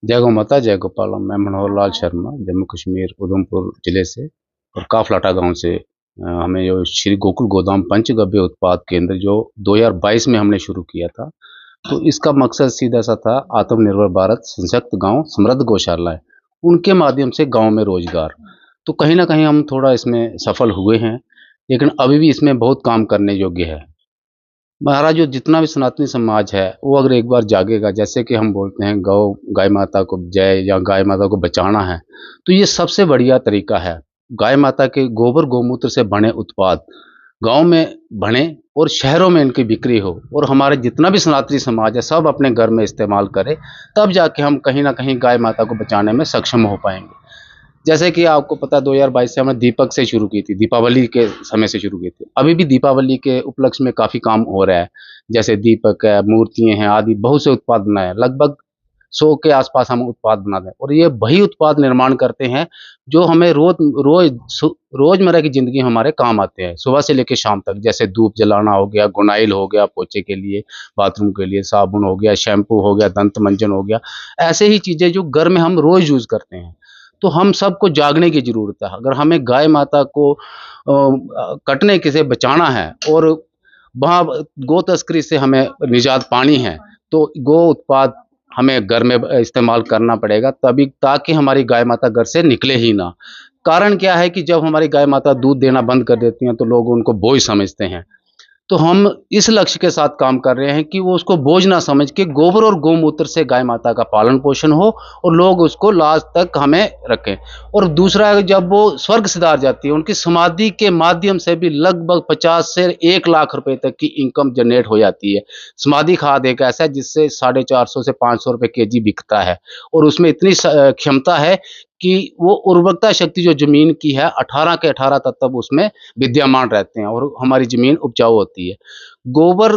जय गौ माता जय गोपालम। मैं मनोहर लाल शर्मा जम्मू कश्मीर उधमपुर जिले से और काफलाटा गांव से हमें जो श्री गोकुल गोदाम पंचगव्य उत्पाद केंद्र जो 2022 में हमने शुरू किया था, तो इसका मकसद सीधा सा था आत्मनिर्भर भारत, सशक्त गांव, समृद्ध गौशालाएं, उनके माध्यम से गांव में रोजगार। तो कहीं ना कहीं हम थोड़ा इसमें सफल हुए हैं, लेकिन अभी भी इसमें बहुत काम करने योग्य है। महाराज, जो जितना भी सनातनी समाज है वो अगर एक बार जागेगा, जैसे कि हम बोलते हैं गौ गाय माता को जय या गाय माता को बचाना है, तो ये सबसे बढ़िया तरीका है। गाय माता के गोबर गौमूत्र से बने उत्पाद गांव में बने और शहरों में इनकी बिक्री हो, और हमारे जितना भी सनातनी समाज है सब अपने घर में इस्तेमाल करे, तब जाके हम कहीं ना कहीं गाय माता को बचाने में सक्षम हो पाएंगे। जैसे कि आपको पता है 2022 से हमने दीपक से शुरू की थी, दीपावली के समय से शुरू की थी। अभी भी दीपावली के उपलक्ष्य में काफ़ी काम हो रहा है, जैसे दीपक है, मूर्तियाँ हैं, आदि बहुत से उत्पाद बनाए हैं। लगभग 100 के आसपास हम उत्पाद बनाते हैं, और ये वही उत्पाद निर्माण करते हैं जो हमें रोज़मर्रा की ज़िंदगी में हमारे काम आते हैं, सुबह से लेकर शाम तक। जैसे धूप जलाना हो गया, गुनाइल हो गया पोछे के लिए, बाथरूम के लिए साबुन हो गया, शैम्पू हो गया, दंत मंजन हो गया, ऐसे ही चीज़ें जो घर में हम रोज़ यूज़ करते हैं। तो हम सबको जागने की ज़रूरत है। अगर हमें गाय माता को कटने के से बचाना है और वहाँ गो तस्करी से हमें निजात पानी है, तो गो उत्पाद हमें घर में इस्तेमाल करना पड़ेगा, तभी ताकि हमारी गाय माता घर से निकले ही ना। कारण क्या है कि जब हमारी गाय माता दूध देना बंद कर देती हैं, तो लोग उनको बोझ समझते हैं। तो हम इस लक्ष्य के साथ काम कर रहे हैं कि वो उसको बोझ ना समझ के गोबर और गौमूत्र से गाय माता का पालन पोषण हो, और लोग उसको लास्ट तक हमें रखें। और दूसरा, जब वो स्वर्ग सिधार जाती है, उनकी समाधि के माध्यम से भी लगभग 50 से 1 लाख रुपए तक की इनकम जनरेट हो जाती है। समाधि खाद एक ऐसा है जिससे 450 से 500 रुपए केजी बिकता है, और उसमें इतनी क्षमता है कि वो उर्वरकता शक्ति जो जमीन की है 18 के 18 तत्व उसमें विद्यमान रहते हैं, और हमारी ज़मीन उपजाऊ होती है। गोबर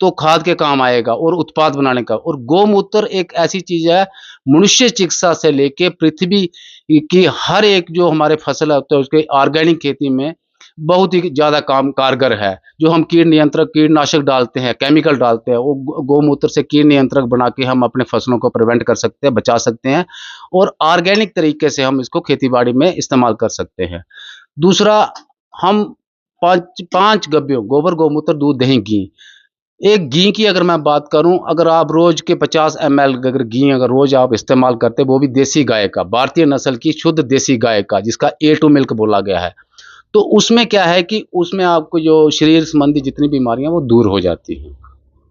तो खाद के काम आएगा और उत्पाद बनाने का, और गौमूत्र एक ऐसी चीज़ है, मनुष्य चिकित्सा से लेके पृथ्वी की हर एक जो हमारे फसल होते हैं उसके ऑर्गेनिक खेती में बहुत ही ज़्यादा काम कारगर है। जो हम कीट नियंत्रक कीटनाशक डालते हैं, केमिकल डालते हैं, वो गौमूत्र से कीट नियंत्रक बना के हम अपने फसलों को प्रिवेंट कर सकते हैं, बचा सकते हैं, और ऑर्गेनिक तरीके से हम इसको खेती-बाड़ी में इस्तेमाल कर सकते हैं। दूसरा, हम 5 गव्यों गोबर, गौमूत्र, दूध, दही, घी। एक घी की अगर मैं बात करूँ, अगर आप रोज़ के 50 एमएल अगर घी अगर रोज़ आप इस्तेमाल करते हैं, वो भी देसी गाय का, भारतीय नस्ल की शुद्ध देसी गाय का, जिसका A2 मिल्क बोला गया है। तो उसमें क्या है कि उसमें आपको जो शरीर संबंधी जितनी बीमारियाँ वो दूर हो जाती हैं।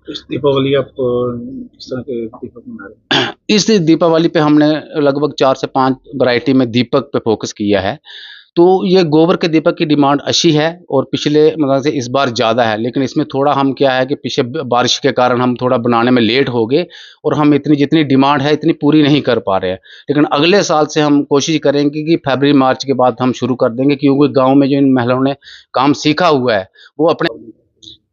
इस दीपावली आप किस तरह के दीपक बना रहे हैं? इस दीपावली पे हमने लगभग 4 से 5 वैरायटी में दीपक पे फ़ोकस किया है। तो ये गोबर के दीपक की डिमांड अच्छी है, और पिछले मतलब से इस बार ज़्यादा है, लेकिन इसमें थोड़ा हम क्या है कि पीछे बारिश के कारण हम थोड़ा बनाने में लेट हो गए, और हम इतनी जितनी डिमांड है इतनी पूरी नहीं कर पा रहे हैं। लेकिन अगले साल से हम कोशिश करेंगे कि फरवरी मार्च के बाद हम शुरू कर देंगे, क्योंकि गाँव में जो इन महिलाओं ने काम सीखा हुआ है वो अपने।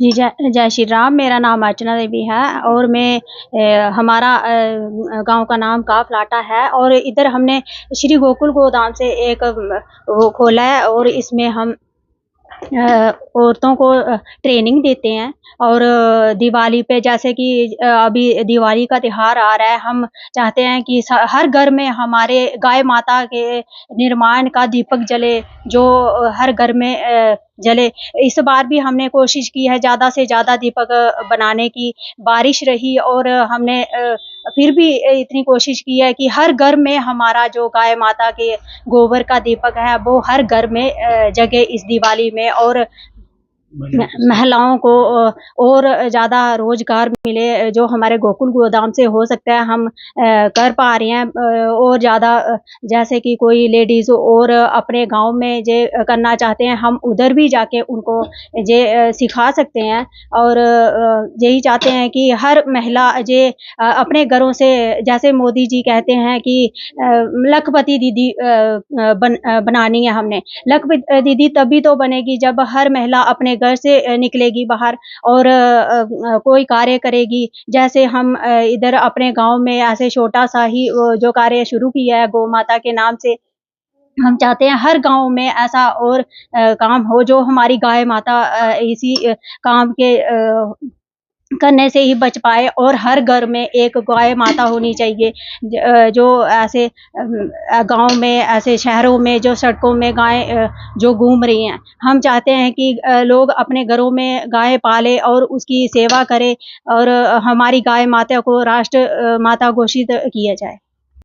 जी, जय जय श्री राम। मेरा नाम अर्चना देवी है, और मैं हमारा गाँव का नाम काफलाटा है, और इधर हमने श्री गोकुल गोदाम से एक वो खोला है, और इसमें हम औरतों को ट्रेनिंग देते हैं। और दिवाली पे, जैसे कि अभी दिवाली का त्योहार आ रहा है, हम चाहते हैं कि हर घर में हमारे गाय माता के निर्माण का दीपक जले, जो हर घर में जले। इस बार भी हमने कोशिश की है ज़्यादा से ज़्यादा दीपक बनाने की। बारिश रही, और हमने फिर भी इतनी कोशिश की है कि हर घर में हमारा जो गाय माता के गोबर का दीपक है वो हर घर में जगे इस दिवाली में, और महिलाओं को और ज़्यादा रोजगार मिले, जो हमारे गोकुल गोदाम से हो सकता है हम कर पा रहे हैं। और ज़्यादा जैसे कि कोई लेडीज़ और अपने गांव में जे करना चाहते हैं, हम उधर भी जाके उनको जे सिखा सकते हैं। और यही चाहते हैं कि हर महिला जे अपने घरों से, जैसे मोदी जी कहते हैं कि लखपति दीदी बनानी है हमने। लखपति दीदी तभी तो बनेगी जब हर महिला अपने घर से निकलेगी बाहर, और कोई कार्य करेगी। जैसे हम इधर अपने गाँव में ऐसे छोटा-सा ही वो जो कार्य शुरू किया है गौ माता के नाम से, हम चाहते हैं हर गाँव में ऐसा और काम हो, जो हमारी गाय माता इसी काम के करने से ही बच पाए, और हर घर में एक गाय माता होनी चाहिए। जो ऐसे गांव में, ऐसे शहरों में जो सड़कों में गाय जो घूम रही हैं, हम चाहते हैं कि लोग अपने घरों में गाय पाले और उसकी सेवा करें, और हमारी गाय माता को राष्ट्र माता घोषित किया जाए।